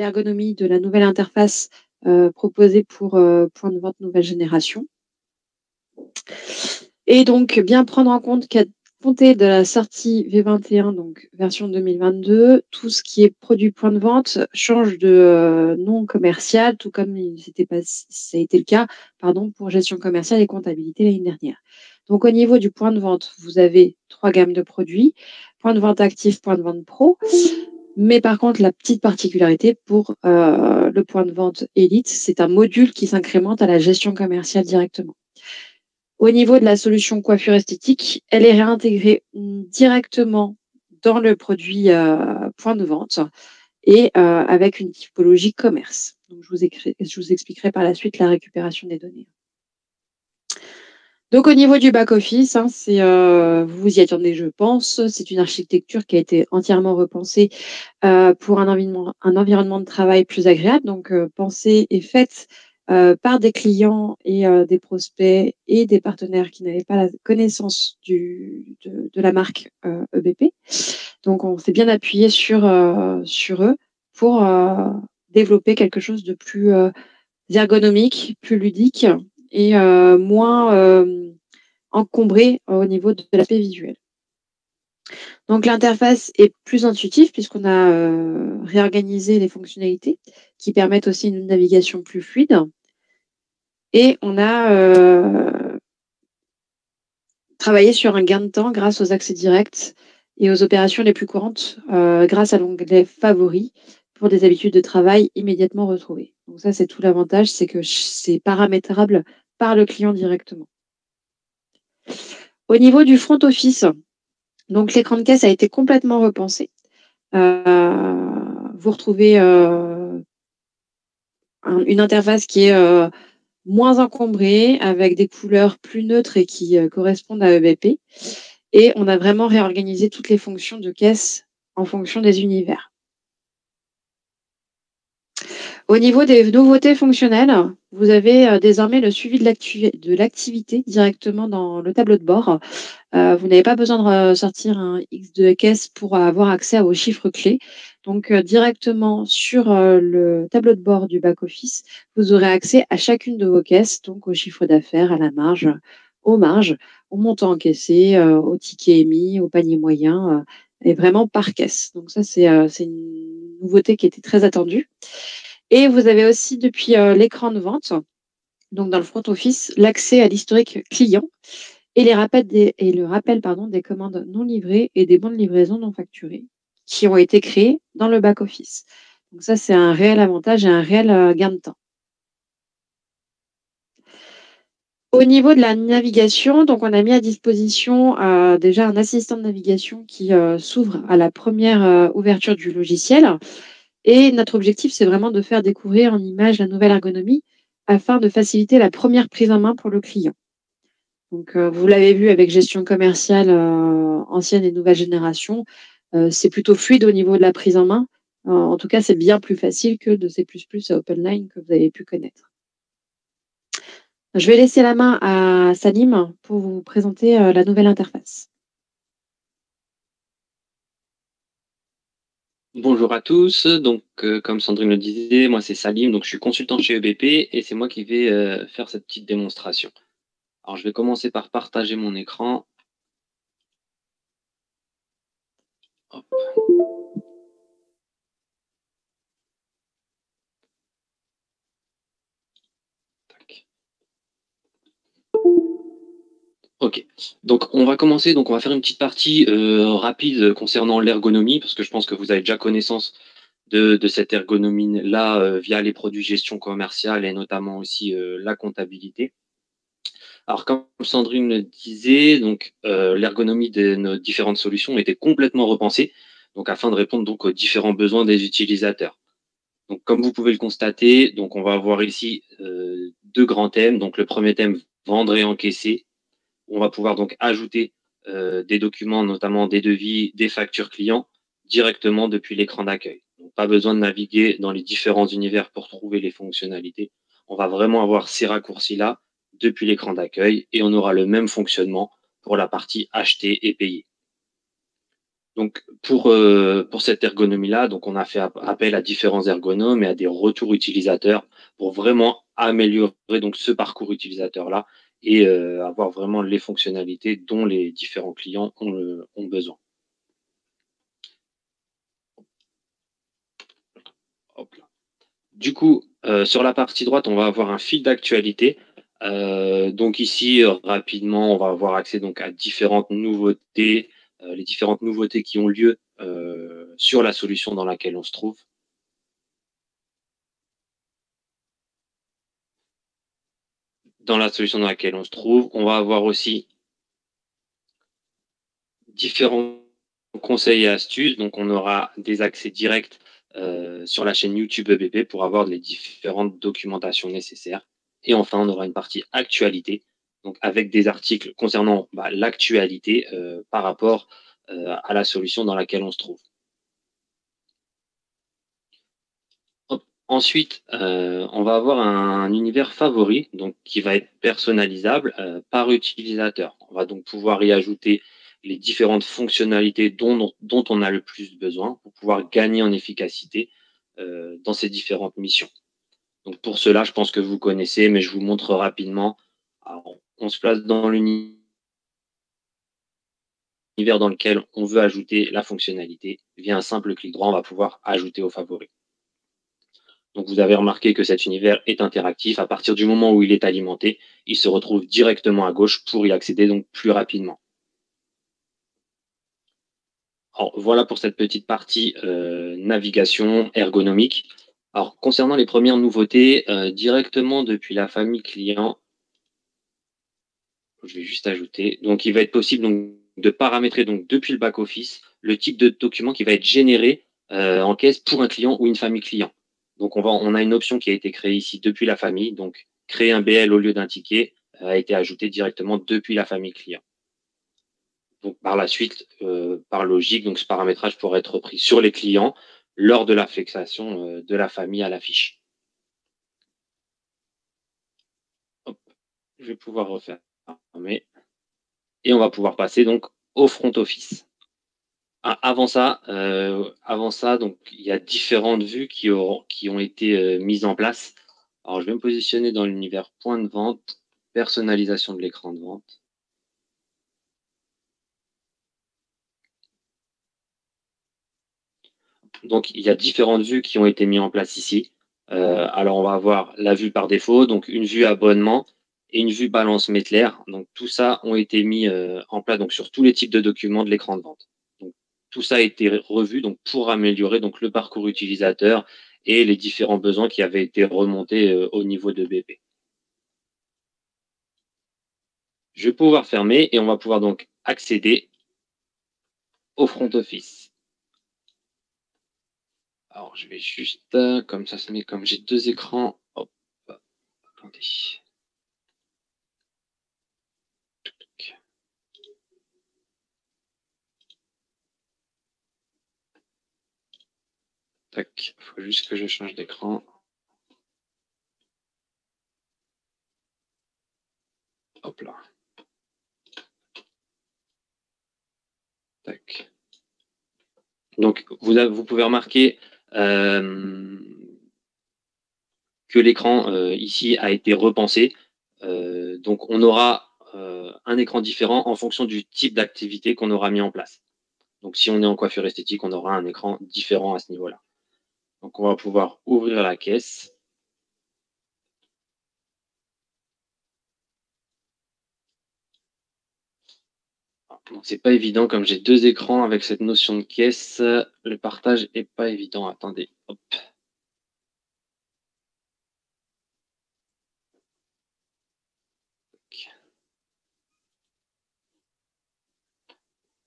l'ergonomie de la nouvelle interface proposée pour point de vente nouvelle génération. Et donc, bien prendre en compte qu'à compter de la sortie V21, donc version 2022, tout ce qui est produit point de vente change de nom commercial, tout comme ça a été le cas pour gestion commerciale et comptabilité l'année dernière. Donc, au niveau du point de vente, vous avez 3 gammes de produits, point de vente actif, point de vente pro. Mais par contre, la petite particularité pour le point de vente Elite, c'est un module qui s'incrémente à la gestion commerciale directement. Au niveau de la solution coiffure esthétique, elle est réintégrée directement dans le produit point de vente et avec une typologie commerce. Donc, je vous expliquerai par la suite la récupération des données. Donc, au niveau du back-office, vous vous y attendez, je pense. C'est une architecture qui a été entièrement repensée pour un environnement de travail plus agréable. Donc, pensée et faite par des clients et des prospects et des partenaires qui n'avaient pas la connaissance de la marque EBP. Donc, on s'est bien appuyé sur eux pour développer quelque chose de plus ergonomique, plus ludique et moins encombré au niveau de l'aspect visuel. Donc l'interface est plus intuitive puisqu'on a réorganisé les fonctionnalités qui permettent aussi une navigation plus fluide. Et on a travaillé sur un gain de temps grâce aux accès directs et aux opérations les plus courantes grâce à l'onglet Favoris pour des habitudes de travail immédiatement retrouvées. Donc ça, c'est tout l'avantage, c'est que c'est paramétrable par le client directement. Au niveau du front office, donc l'écran de caisse a été complètement repensé. Vous retrouvez une interface qui est moins encombrée, avec des couleurs plus neutres et qui correspondent à EBP. Et on a vraiment réorganisé toutes les fonctions de caisse en fonction des univers. Au niveau des nouveautés fonctionnelles, vous avez désormais le suivi de l'activité directement dans le tableau de bord. Vous n'avez pas besoin de sortir un X de caisse pour avoir accès à vos chiffres clés. Donc, directement sur le tableau de bord du back-office, vous aurez accès à chacune de vos caisses, donc au chiffre d'affaires, à la marge, aux marges, au montant encaissé, au ticket émis, au panier moyen, et vraiment par caisse. Donc ça, c'est une nouveauté qui était très attendue. Et vous avez aussi, depuis l'écran de vente, donc dans le front office, l'accès à l'historique client et le rappel des commandes non livrées et des bons de livraison non facturés qui ont été créés dans le back-office. Donc ça, c'est un réel avantage et un réel gain de temps. Au niveau de la navigation, donc on a mis à disposition déjà un assistant de navigation qui s'ouvre à la première ouverture du logiciel. Et notre objectif, c'est vraiment de faire découvrir en image la nouvelle ergonomie afin de faciliter la première prise en main pour le client. Donc, vous l'avez vu avec gestion commerciale ancienne et nouvelle génération, c'est plutôt fluide au niveau de la prise en main. En tout cas, c'est bien plus facile que de C++ à OpenLine que vous avez pu connaître. Je vais laisser la main à Salim pour vous présenter la nouvelle interface. Bonjour à tous, donc comme Sandrine le disait, moi c'est Salim, donc je suis consultant chez EBP et c'est moi qui vais faire cette petite démonstration. Alors je vais commencer par partager mon écran. Hop. Tac. Ok, donc on va commencer, donc on va faire une petite partie rapide concernant l'ergonomie, parce que je pense que vous avez déjà connaissance de cette ergonomie-là via les produits gestion commerciale et notamment aussi la comptabilité. Alors, comme Sandrine le disait, donc l'ergonomie de nos différentes solutions était complètement repensée, donc afin de répondre donc aux différents besoins des utilisateurs. Donc, comme vous pouvez le constater, donc on va avoir ici deux grands thèmes. Donc, le premier thème, vendre et encaisser. On va pouvoir donc ajouter des documents, notamment des devis, des factures clients, directement depuis l'écran d'accueil. Donc, pas besoin de naviguer dans les différents univers pour trouver les fonctionnalités. On va vraiment avoir ces raccourcis-là depuis l'écran d'accueil et on aura le même fonctionnement pour la partie acheter et payer. Donc, pour cette ergonomie-là, donc on a fait appel à différents ergonomes et à des retours utilisateurs pour vraiment améliorer donc ce parcours utilisateur-là et avoir vraiment les fonctionnalités dont les différents clients ont besoin. Hop là. Du coup, sur la partie droite, on va avoir un fil d'actualité. Donc ici, rapidement, on va avoir accès donc à différentes nouveautés, les différentes nouveautés qui ont lieu sur la solution dans laquelle on se trouve. Dans la solution dans laquelle on se trouve, on va avoir aussi différents conseils et astuces. Donc, on aura des accès directs sur la chaîne YouTube EBP pour avoir les différentes documentations nécessaires. Et enfin, on aura une partie actualité, donc avec des articles concernant l'actualité par rapport à la solution dans laquelle on se trouve. Hop. Ensuite, on va avoir un univers favori, donc qui va être personnalisable par utilisateur. On va donc pouvoir y ajouter les différentes fonctionnalités dont on a le plus besoin pour pouvoir gagner en efficacité dans ces différentes missions. Donc pour cela, je pense que vous connaissez, mais je vous montre rapidement. Alors, on se place dans l'univers dans lequel on veut ajouter la fonctionnalité. Via un simple clic droit, on va pouvoir ajouter aux favoris. Donc vous avez remarqué que cet univers est interactif. À partir du moment où il est alimenté, il se retrouve directement à gauche pour y accéder donc plus rapidement. Alors voilà pour cette petite partie navigation ergonomique. Alors concernant les premières nouveautés, directement depuis la famille client, je vais juste ajouter. Donc il va être possible donc, de paramétrer donc, depuis le back-office le type de document qui va être généré en caisse pour un client ou une famille client. Donc on a une option qui a été créée ici depuis la famille. Donc créer un BL au lieu d'un ticket a été ajouté directement depuis la famille client. Donc par la suite, par logique, donc ce paramétrage pourrait être repris sur les clients lors de l'affectation de la famille à la fiche. Hop, je vais pouvoir refaire. Et on va pouvoir passer donc au front office. Avant ça, donc il y a différentes vues qui ont été mises en place. Alors je vais me positionner dans l'univers point de vente, personnalisation de l'écran de vente. Donc il y a différentes vues qui ont été mises en place ici. Alors on va avoir la vue par défaut, donc une vue abonnement et une vue balance Metler. Donc tout ça ont été mis en place donc sur tous les types de documents de l'écran de vente. Donc, tout ça a été revu donc pour améliorer donc le parcours utilisateur et les différents besoins qui avaient été remontés au niveau de BP. Je vais pouvoir fermer et on va pouvoir donc accéder au front office. Alors je vais juste, comme ça se met comme j'ai deux écrans, hop, attendez. Tac, il faut juste que je change d'écran. Hop là. Tac. Donc vous pouvez remarquer que l'écran ici a été repensé. Donc on aura un écran différent en fonction du type d'activité qu'on aura mis en place. Donc si on est en coiffure esthétique, on aura un écran différent à ce niveau-là. Donc on va pouvoir ouvrir la caisse. Donc c'est pas évident, comme j'ai deux écrans avec cette notion de caisse, le partage est pas évident. Attendez, hop.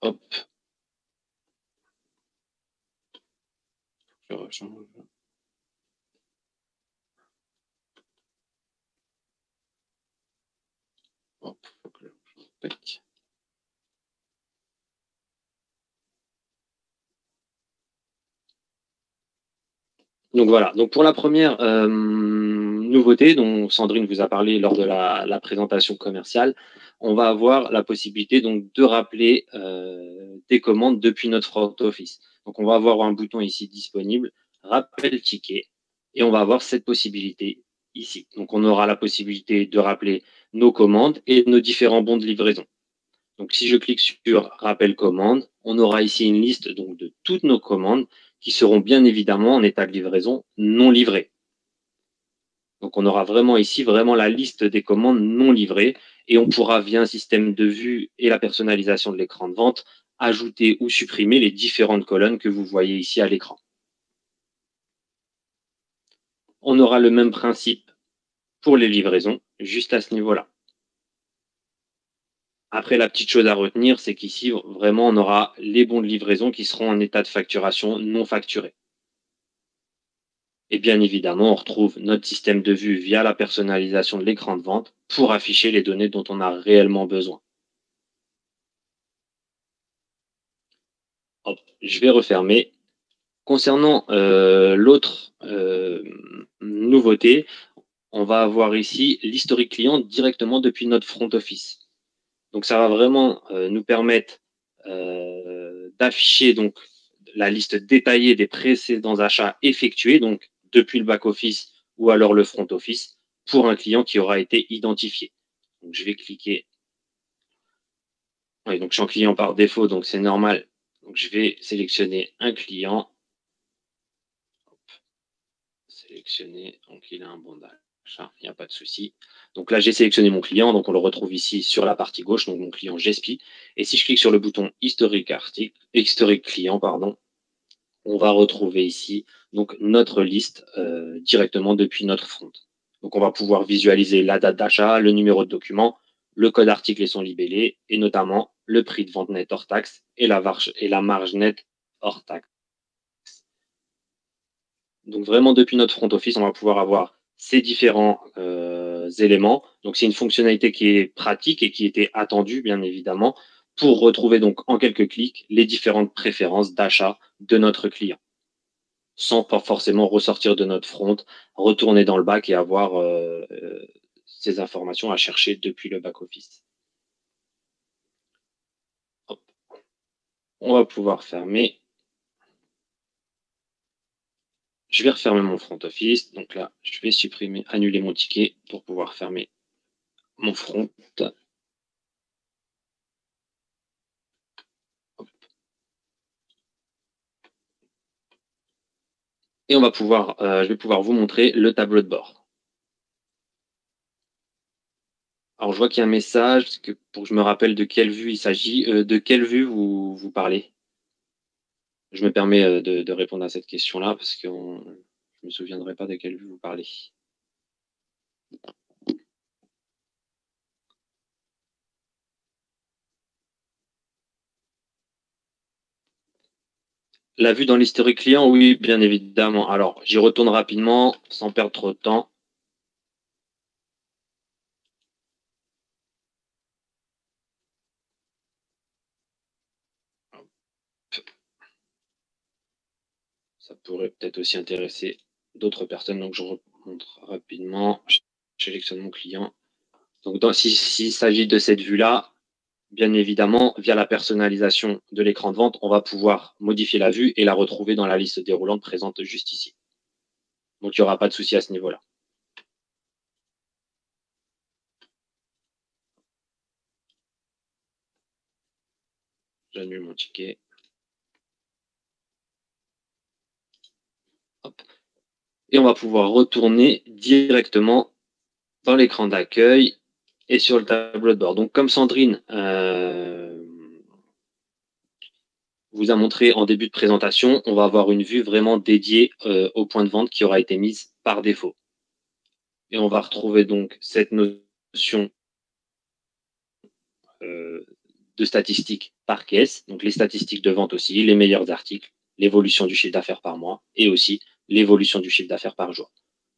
Hop. Je rechange. Hop. Tac. Donc voilà, donc pour la première nouveauté dont Sandrine vous a parlé lors de la présentation commerciale, on va avoir la possibilité donc de rappeler des commandes depuis notre front office. Donc, on va avoir un bouton ici disponible, rappel ticket, et on va avoir cette possibilité ici. Donc, on aura la possibilité de rappeler nos commandes et nos différents bons de livraison. Donc, si je clique sur rappel commande, on aura ici une liste donc, de toutes nos commandes qui seront bien évidemment en état de livraison non livrées. Donc, on aura vraiment ici vraiment la liste des commandes non livrées et on pourra, via un système de vue et la personnalisation de l'écran de vente, ajouter ou supprimer les différentes colonnes que vous voyez ici à l'écran. On aura le même principe pour les livraisons, juste à ce niveau-là. Après, la petite chose à retenir, c'est qu'ici, vraiment, on aura les bons de livraison qui seront en état de facturation non facturé. Et bien évidemment, on retrouve notre système de vue via la personnalisation de l'écran de vente pour afficher les données dont on a réellement besoin. Hop, je vais refermer. Concernant l'autre nouveauté, on va avoir ici l'historique client directement depuis notre front office. Donc, ça va vraiment nous permettre d'afficher donc la liste détaillée des précédents achats effectués, donc depuis le back-office ou alors le front office, pour un client qui aura été identifié. Donc, je vais cliquer. Oui, donc, je suis en client par défaut, donc c'est normal. Donc, je vais sélectionner un client. Hop. Sélectionner, donc il a un bon d'achat, il n'y a pas de souci. Donc là, j'ai sélectionné mon client, donc on le retrouve ici sur la partie gauche, donc mon client GESPI. Et si je clique sur le bouton historique client, pardon, on va retrouver ici donc notre liste directement depuis notre front. Donc on va pouvoir visualiser la date d'achat, le numéro de document, le code article et son libellé, et notamment le prix de vente net hors taxe et la marge nette hors taxe. Donc vraiment, depuis notre front office, on va pouvoir avoir ces différents éléments. Donc c'est une fonctionnalité qui est pratique et qui était attendue, bien évidemment, pour retrouver donc en quelques clics les différentes préférences d'achat de notre client, sans pas forcément ressortir de notre front, retourner dans le back et avoir ces informations à chercher depuis le back-office. On va pouvoir fermer. Je vais refermer mon front office. Donc là, je vais supprimer, annuler mon ticket pour pouvoir fermer mon front. Et on va pouvoir, je vais pouvoir vous montrer le tableau de bord. Alors, je vois qu'il y a un message pour que je me rappelle de quelle vue il s'agit. De quelle vue vous parlez? Je me permets de répondre à cette question-là parce que je ne me souviendrai pas de quelle vue vous parlez. La vue dans l'historique client, oui, bien évidemment. Alors, j'y retourne rapidement, sans perdre trop de temps. Ça pourrait peut-être aussi intéresser d'autres personnes. Donc, je remonte rapidement. Je sélectionne mon client. Donc, s'il s'agit de cette vue-là, bien évidemment, via la personnalisation de l'écran de vente, on va pouvoir modifier la vue et la retrouver dans la liste déroulante présente juste ici. Donc, il n'y aura pas de souci à ce niveau-là. J'annule mon ticket. Hop. Et on va pouvoir retourner directement dans l'écran d'accueil et sur le tableau de bord. Donc, comme Sandrine vous a montré en début de présentation, on va avoir une vue vraiment dédiée au point de vente qui aura été mise par défaut. Et on va retrouver donc cette notion de statistiques par caisse, donc les statistiques de vente aussi, les meilleurs articles, l'évolution du chiffre d'affaires par mois et aussi l'évolution du chiffre d'affaires par jour.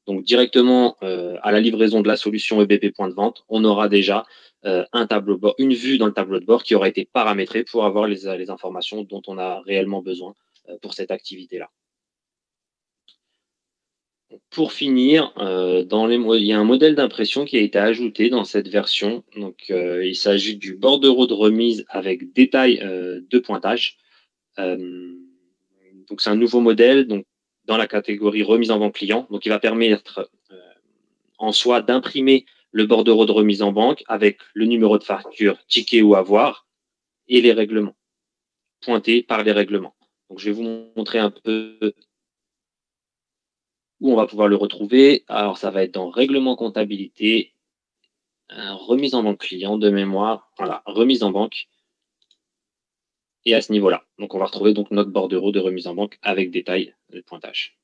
Donc directement à la livraison de la solution EBP point de vente, on aura déjà un tableau de bord, une vue dans le tableau de bord qui aura été paramétrée pour avoir les informations dont on a réellement besoin pour cette activité-là. Pour finir, il y a un modèle d'impression qui a été ajouté dans cette version. Donc, il s'agit du bordereau de remise avec détail de pointage. Donc, c'est un nouveau modèle donc, dans la catégorie remise en banque client. Donc, il va permettre en soi d'imprimer le bordereau de remise en banque avec le numéro de facture, ticket ou avoir et les règlements, pointés par les règlements. Donc, je vais vous montrer un peu où on va pouvoir le retrouver. Alors, ça va être dans règlement comptabilité, remise en banque client de mémoire. Voilà, remise en banque. Et à ce niveau-là. Donc, on va retrouver donc notre bordereau de remise en banque avec détail de pointage.